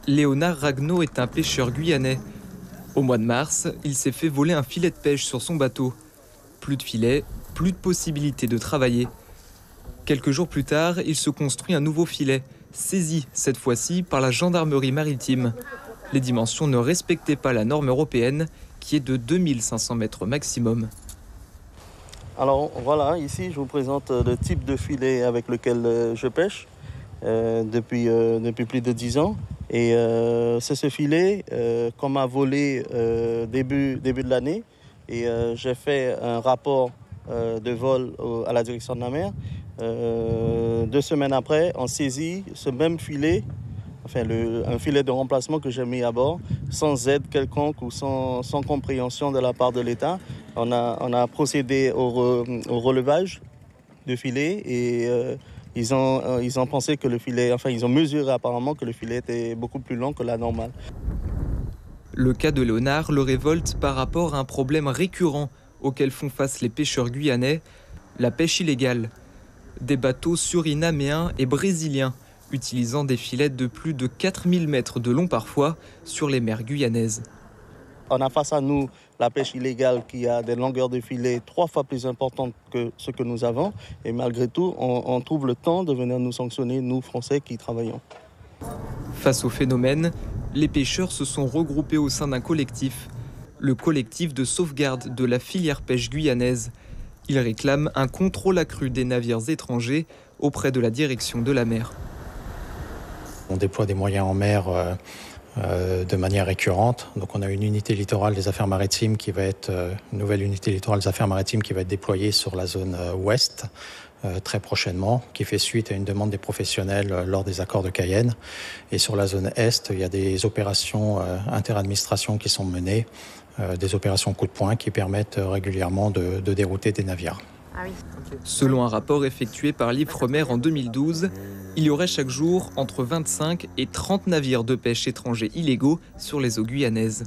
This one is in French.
Léonard Ragnaud est un pêcheur guyanais. Au mois de mars, il s'est fait voler un filet de pêche sur son bateau. Plus de filet, plus de possibilité de travailler. Quelques jours plus tard, il se construit un nouveau filet, saisi cette fois-ci par la gendarmerie maritime. Les dimensions ne respectaient pas la norme européenne qui est de 2500 mètres maximum. Alors voilà, ici je vous présente le type de filet avec lequel je pêche depuis plus de 10 ans. Et c'est ce filet qu'on m'a volé début de l'année. Et j'ai fait un rapport de vol à la direction de la mer. 2 semaines après, on saisit ce même filet, un filet de remplacement que j'ai mis à bord, sans aide quelconque ou sans compréhension de la part de l'État. On a procédé au relevage du filet et ils ont pensé que le filet, ils ont mesuré apparemment que le filet était beaucoup plus long que la normale. Le cas de Léonard le révolte par rapport à un problème récurrent auquel font face les pêcheurs guyanais, la pêche illégale. Des bateaux surinaméens et brésiliens utilisant des filets de plus de 4000 mètres de long parfois sur les mers guyanaises. On a face à nous la pêche illégale qui a des longueurs de filet 3 fois plus importantes que ce que nous avons. Et malgré tout, on trouve le temps de venir nous sanctionner, nous Français qui travaillons. Face au phénomène, les pêcheurs se sont regroupés au sein d'un collectif, le collectif de sauvegarde de la filière pêche guyanaise. Ils réclament un contrôle accru des navires étrangers auprès de la direction de la mer. On déploie des moyens en mer de manière récurrente. Donc on a une unité littorale des affaires maritimes qui va être une nouvelle unité littorale des affaires maritimes qui va être déployée sur la zone ouest très prochainement, qui fait suite à une demande des professionnels lors des accords de Cayenne. Et sur la zone est, il y a des opérations interadministrations qui sont menées, des opérations coup de poing qui permettent régulièrement de dérouter des navires. Ah oui. Selon un rapport effectué par l'Ifremer en 2012, il y aurait chaque jour entre 25 et 30 navires de pêche étrangers illégaux sur les eaux guyanaises.